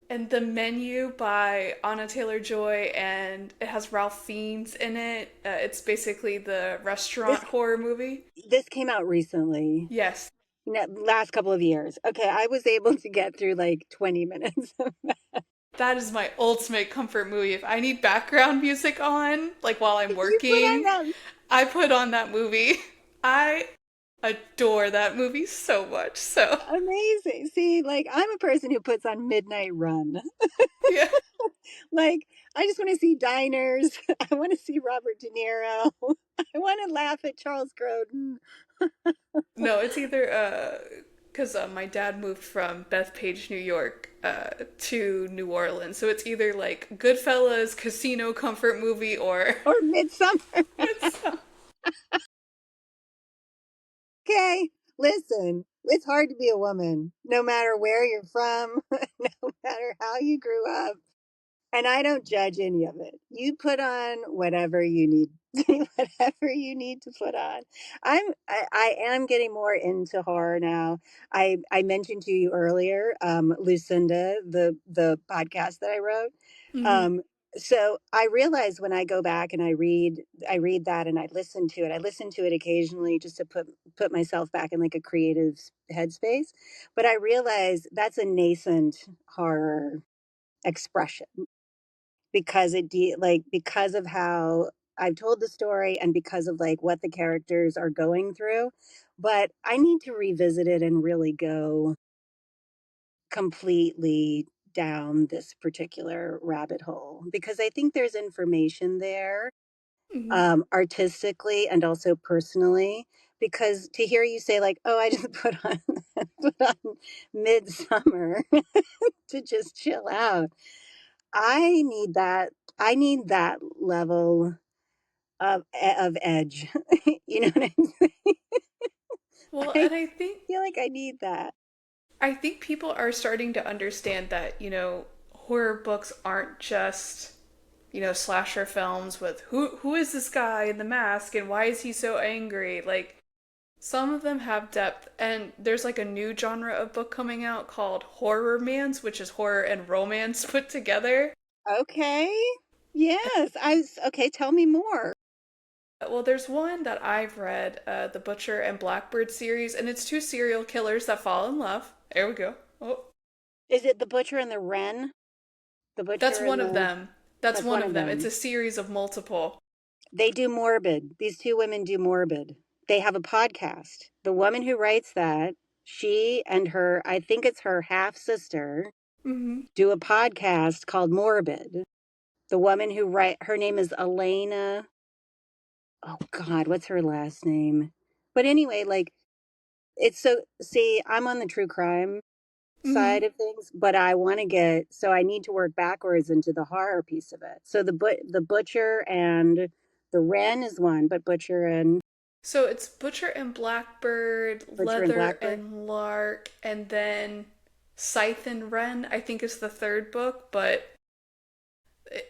The Menu by Anna Taylor-Joy, and it has Ralph Fiennes in it. It's basically the This restaurant horror movie. this came out recently. Yes, Last couple of years. Okay, I was able to get through like 20 minutes. that is my ultimate comfort movie. If I need background music on, like while I'm You put on working, that I put on that movie. I adore that movie so much. So, amazing. See, like I'm a person who puts on Midnight Run. yeah. Like I just want to see diners. I want to see Robert De Niro. I want to laugh at Charles Grodin. No, it's either because my dad moved from Bethpage, New York, to New Orleans, so it's either like Goodfellas, Casino comfort movie, or Or Midsummer. it's Okay, listen. It's hard to be a woman, no matter where you're from, no matter how you grew up. And I don't judge any of it. You put on whatever you need, whatever you need to put on. I am getting more into horror now. I mentioned to you earlier, Lucinda, the podcast that I wrote. mm-hmm. Um, so I realize when I go back and I read that and I listen to it. I listen to it occasionally just to put myself back in like a creative headspace. But I realize that's a nascent horror expression because because of how I've told the story and because of like what the characters are going through. But I need to revisit it and really go completely down this particular rabbit hole because I think there's information there, Mm-hmm. artistically and also personally. Because to hear you say like, "Oh, I just put on Midsummer to just chill out," I need that. I need that level of edge. You know what I'm saying? Well, I and feel like I need that. I think people are starting to understand that horror books aren't just slasher films with who is this guy in the mask and why is he so angry, like. Some of them have depth, and there's like a new genre of book coming out called horror mans, which is horror and romance put together. Okay. Yes. Okay. Tell me more. Well, there's one that I've read, the Butcher and Blackbird series, and it's two serial killers that fall in love. There we go. Oh, Is it the Butcher and the Wren? The that's Butcher and one of the. them. That's That's one one of of them. It's them. a series of multiple. They do morbid. These two women do morbid. They have a podcast. The woman who writes that, she and her, I think it's her half sister, Mm-hmm. do a podcast called Morbid. The woman who write her name is Elena. Oh God, what's her last name? But anyway, like it's so see, I'm on the true crime Mm-hmm. side of things, but I want to get so I need to work backwards into the horror piece of it. So the butcher and the wren is one, but So it's Butcher and Blackbird, butcher and Leather blackbird. and Lark, and then Scythe and Wren, I think is the third book, but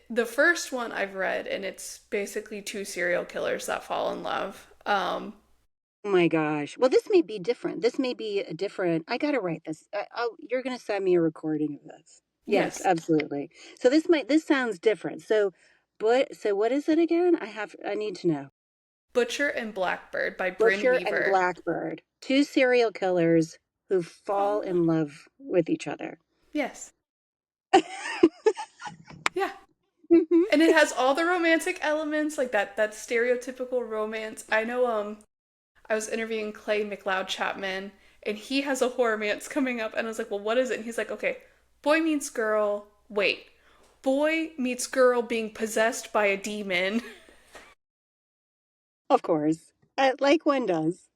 the first one I've read, and it's basically two serial killers that fall in love. Oh my gosh. Well, this may be different. This may be a different. I gotta write this. Oh, you're gonna send me a recording of this. Yes, Yes, absolutely. So this sounds different. So what is it again? I need to know. Butcher and Blackbird by Bryn Butcher and Weaver. Blackbird, two serial killers who Fall fall in love. in love with each other. Yes. Yeah. Mhm. And it has all the romantic elements, like that stereotypical romance. I know I was interviewing Clay McLeod Chapman, and he has a horror romance coming up, and I was like, well, what is it? And he's like, okay, boy meets girl. Wait, boy meets girl being possessed by a demon. Of course, like one does.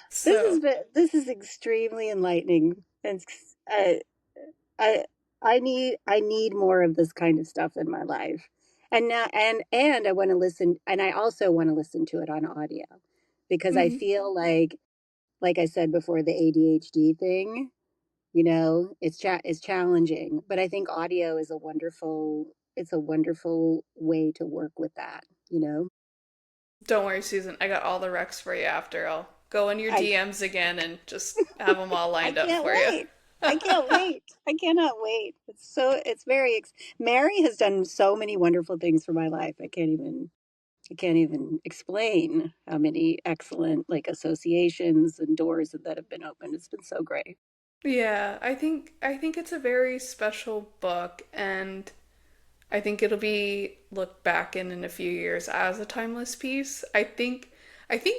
So, This is extremely enlightening, and uh, I I need more of this kind of stuff in my life. And now and I want to listen, and I also want to listen to it on audio because I mhm. feel like I said before, the ADHD thing, it's challenging, but I think audio is a wonderful way to work with that, you know. Don't worry, Susan. I got all the recs for you after. I'll go in your I DMs again and just have them all I lined up can't for you. wait. I can't wait. I cannot wait. It's very Mary has done so many wonderful things for my life. I can't even explain how many excellent like associations and doors that have been opened. It's been so great. Yeah, I think it's a very special book, and I think it'll be looked back in a few years as a timeless piece. I think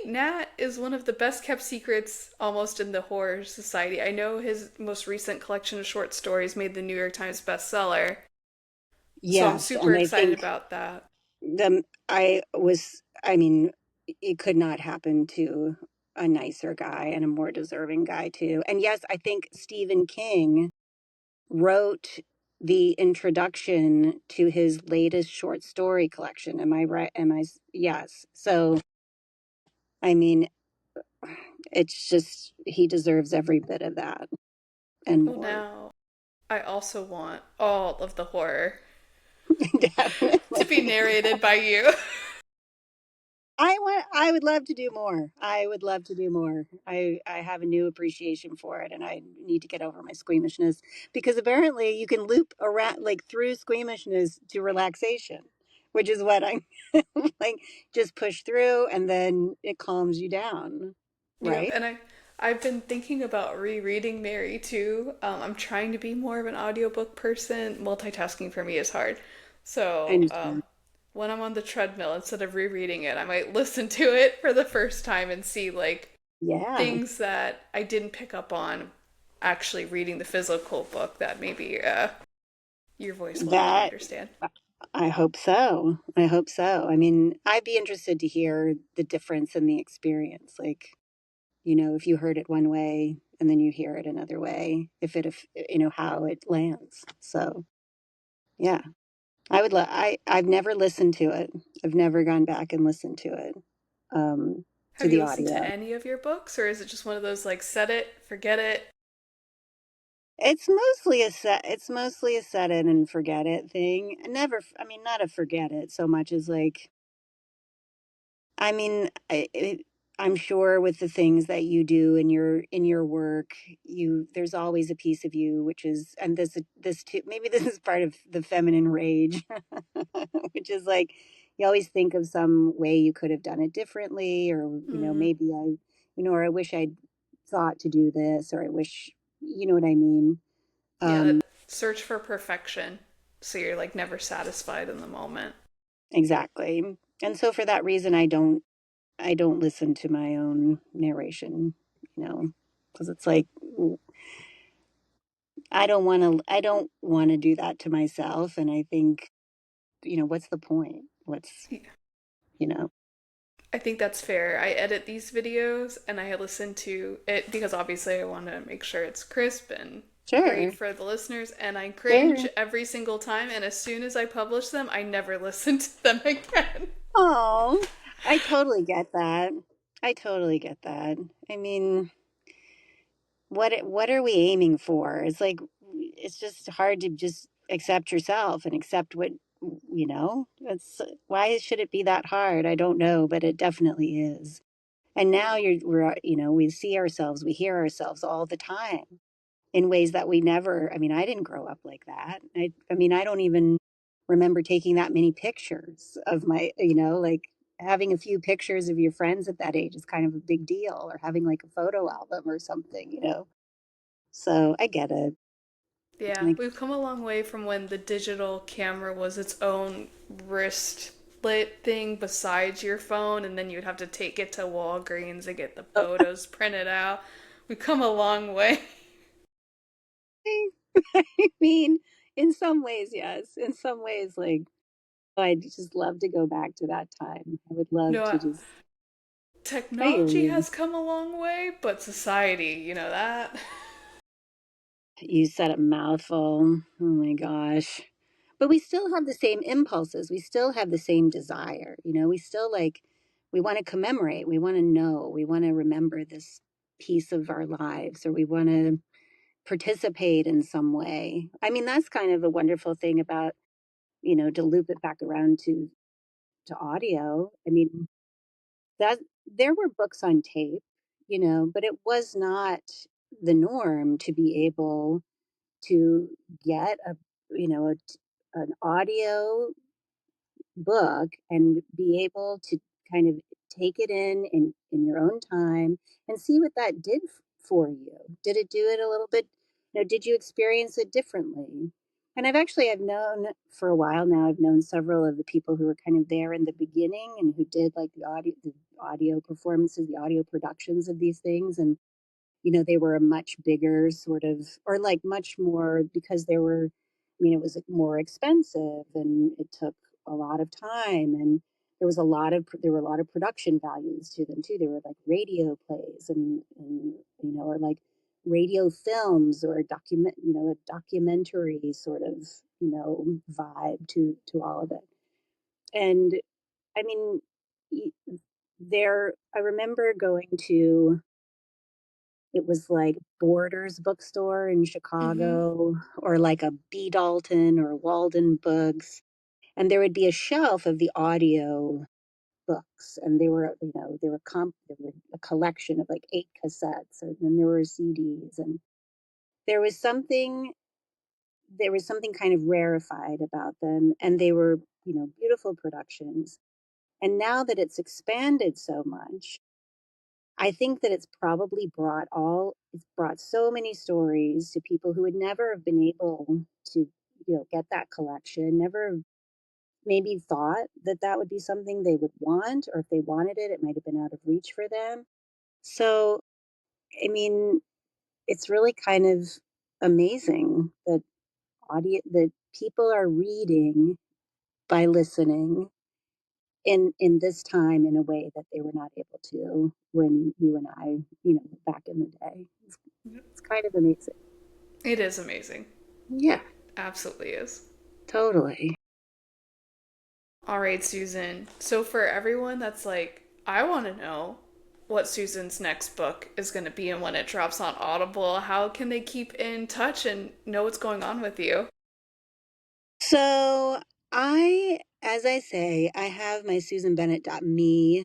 Nat is one of the best kept secrets almost in the horror society. I know his most recent collection of short stories made the New York Times bestseller, so I'm Yes, super and I excited think about that. I mean, it could not happen to a nicer guy and a more deserving guy too. And yes, I think Stephen King wrote the introduction to his latest short story collection. Am I right? Yes. So, I mean, it's just, he deserves every bit of that and Well, more. now I also want all of the horror to be Definitely. narrated by you. I would love to do more. I would love to do more. I have a new appreciation for it, and I need to get over my squeamishness because apparently you can loop around like through squeamishness to relaxation, which is what I like, just push through and then it calms you down, Yep, right? and I've been thinking about rereading Mary too. I'm trying to be more of an audiobook person. Multitasking for me is hard. I So, understand. when I'm on the treadmill, instead of rereading it, I might listen to it for the first time and see like Yeah. things that I didn't pick up on actually reading the physical book that maybe your voice will help me That understand. I hope so. I hope so. I mean, I'd be interested to hear the difference in the experience. Like, if you heard it one way and then you hear it another way, if how it lands. So, yeah, I've never listened to it. I've never gone back and listened to it, to Have you the listened to audio. any of your books, or is it just one of those like set it, forget it? It's mostly a set it and forget it thing. Never, I mean, not a forget it so much as like, I mean, I'm sure with the things that you do in your work, there's always a piece of you which is, and this too, maybe this is part of the feminine rage, which is like you always think of some way you could have done it differently, or Mm, maybe or I wish I'd thought to do this, or I wish, you know what I mean. yeah, Um, that search for perfection. So you're like never satisfied in the moment. exactly. And so for that reason, I don't listen to my own narration, because it's like I don't want to do that to myself. And I think, what's the point? You know, I think that's fair. I edit these videos and I listen to it because obviously I want to make sure it's crisp and great sure, for the listeners, and I cringe sure. every single time, and as soon as I publish them, I never listen to them again. Oh, I totally get that. I totally get that. I mean, what are we aiming for? It's like it's just hard to just accept yourself and accept it's why should it be that hard? I don't know, but it definitely is. And now we see ourselves, we hear ourselves all the time in ways that we never, I mean, I didn't grow up like that. I mean, I don't even remember taking that many pictures of like having a few pictures of your friends at that age is kind of a big deal, or having like a photo album or something. So I get it. Yeah, Like, we've come a long way from when the digital camera was its own wristlet thing besides your phone, and then you'd have to take it to Walgreens and get the oh, photos printed out. We've come a long way. I mean, in some ways, yes. In some ways, like, I'd just love to go back to that time. I would love No, to just, I hear technology you. has come a long way, but society, you know that? You said a mouthful. Oh my gosh. But we still have the same impulses. We still have the same desire. We still like, we want to commemorate. We want to know. We want to remember this piece of our lives, or we want to participate in some way. I mean, that's kind of a wonderful thing about, to loop it back around to audio. I mean, that there were books on tape, but it was not the norm to be able to get an audio book and be able to kind of take it in your own time and see what that did for you. Did it do it a little bit? Did you experience it differently? And I've known for a while now, I've known several of the people who were kind of there in the beginning and who did like the audio performances, the audio productions of these things. And they were a much bigger sort of, or like much more, because it was more expensive and it took a lot of time. And there were a lot of production values to them too. They were like radio plays or like radio films, or a documentary sort of, vibe to all of it. And I mean, I remember going to, it was like Borders bookstore in Mm-hmm. Chicago, or like a B. Dalton or Walden Books. And there would be a shelf of the audio books. And they were a collection of like 8 cassettes, and then there were CDs. And there was something, there was something kind of rarefied about them. And they were, beautiful productions. And now that it's expanded so much, I think that it's brought so many stories to people who would never have been able to, get that collection, never maybe thought that that would be something they would want, or if they wanted it, it might have been out of reach for them. So, I mean, it's really kind of amazing that people are reading by listening in this time in a way that they were not able to when you and I, back in the day. It's kind of amazing. It is amazing. Yeah, It absolutely is. totally. All right, Susan. So, for everyone that's like, I want to know what Susan's next book is going to be and when it drops on Audible, how can they keep in touch and know what's going on with you? So as I say, I have my SusanBennett.me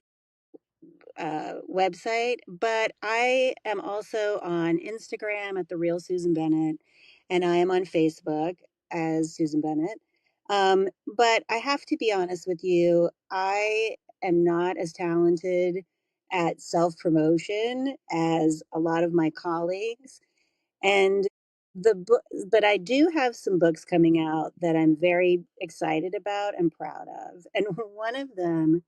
website, but I am also on Instagram at the real Susan Bennett, and I am on Facebook as Susan Bennett. But I have to be honest with you, I am not as talented at self promotion as a lot of my colleagues. And the book, but I do have some books coming out that I'm very excited about and proud of. And one of them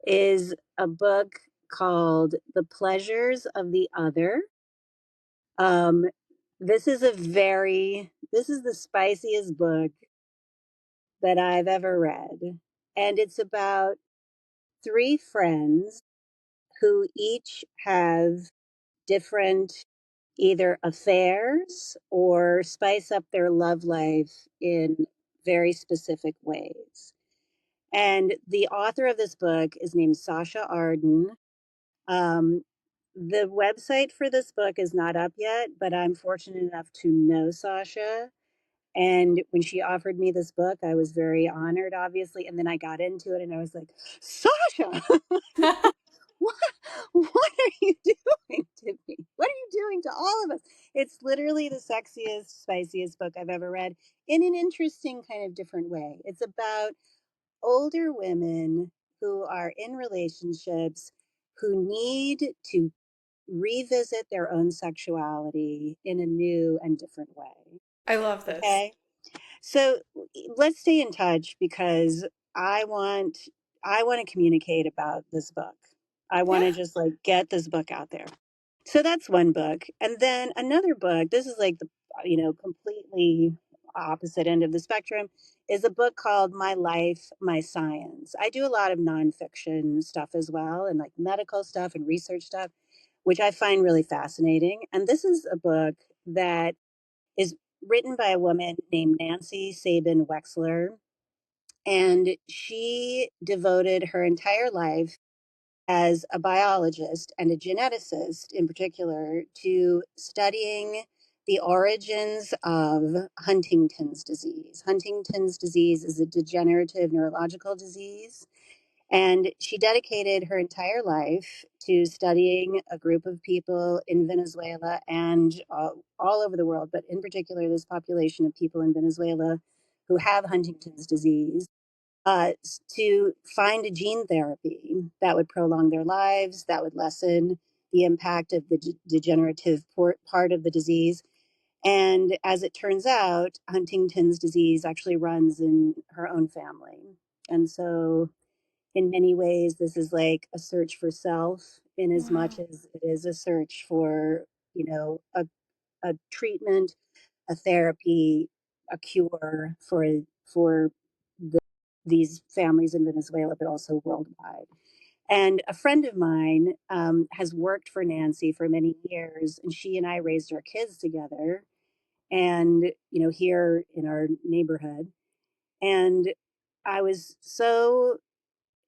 is a book called The Pleasures of the Other. Um, this is the spiciest book that I've ever read. And it's about three friends who each have different either affairs or spice up their love life in very specific ways. And the author of this book is named Sasha Arden. Um, the website for this book is not up yet, but I'm fortunate enough to know Sasha. And when she offered me this book, I was very honored, obviously. And then I got into it and I was like, Sasha, what, what are you doing to me? What are you doing to all of us? It's literally the sexiest, spiciest book I've ever read in an interesting kind of different way. It's about older women who are in relationships who need to revisit their own sexuality in a new and different way. I love this. Okay. So let's stay in touch because I want I want to communicate about this book. I want Yeah. to just like get this book out there. So that's one book. And then another book, this is like the completely opposite end of the spectrum, is a book called My Life, My Science. I do a lot of nonfiction stuff as well and like medical stuff and research stuff, which I find really fascinating. And this is a book that is written by a woman named Nancy Sabin Wexler. And she devoted her entire life as a biologist and a geneticist in particular to studying the origins of Huntington's disease. Huntington's disease is a degenerative neurological disease. And she dedicated her entire life to studying a group of people in Venezuela and all over the world, but in particular, this population of people in Venezuela who have Huntington's disease, to find a gene therapy that would prolong their lives, that would lessen the impact of the degenerative part of the disease. And as it turns out, Huntington's disease actually runs in her own family. And so in many ways, this is like a search for self in as much Wow. as it is a search for, a treatment, a therapy, a cure for the, these families in Venezuela, but also worldwide. And a friend of mine has worked for Nancy for many years, and she and I raised our kids together, and here in our neighborhood. And I was so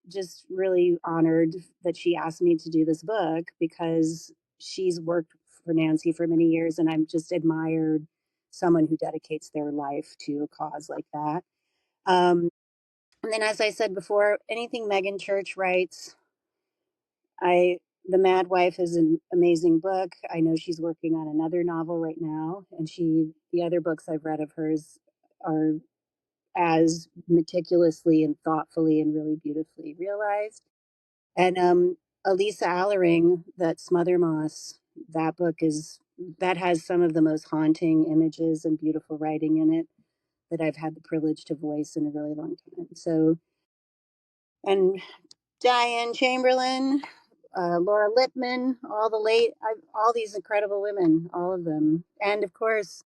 just really honored that she asked me to do this book because she's worked for Nancy for many years, and I'm just admired someone who dedicates their life to a cause like that. Um, and then, as I said before, anything Megan Church writes, I The Mad Wife is an amazing book. I know she's working on another novel right now, and the other books I've read of hers are as meticulously and thoughtfully and really beautifully realized. And Elisa Allering, that Smother Moss, that has some of the most haunting images and beautiful writing in it that I've had the privilege to voice in a really long time. So, and Diane Chamberlain, Laura Lippman, all these incredible women, all of them. And of course,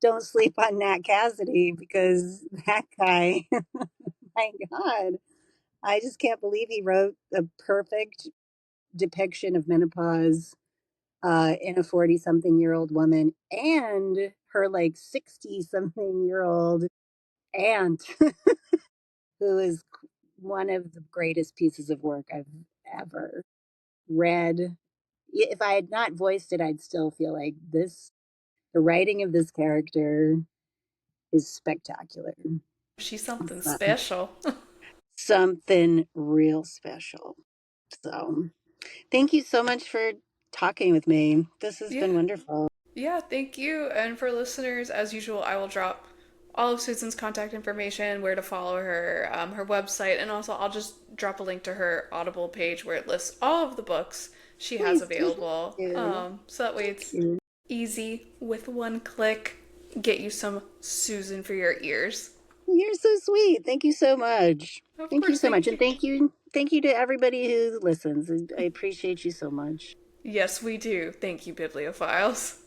don't sleep on Nat Cassidy because that guy, my God, I just can't believe he wrote a perfect depiction of menopause in a 40 something year old woman and her like 60 something year old aunt, who is one of the greatest pieces of work I've ever read. If I had not voiced it, I'd still feel like the writing of this character is spectacular. She's something Uh, special. Something real special. So, thank you so much for talking with me. This has Yeah. been wonderful. Yeah, thank you. And for listeners, as usual, I will drop all of Susan's contact information, where to follow her, her website, and also I'll just drop a link to her Audible page where it lists all of the books she has Please do. available. So that way Thank it's you. easy with one click. Get you some Susan for your ears. You're so sweet. Thank you so much. Of Thank you course, so much. thank And you. thank you to everybody who listens. I appreciate you so much. Yes, we do. Thank you, Bibliophiles.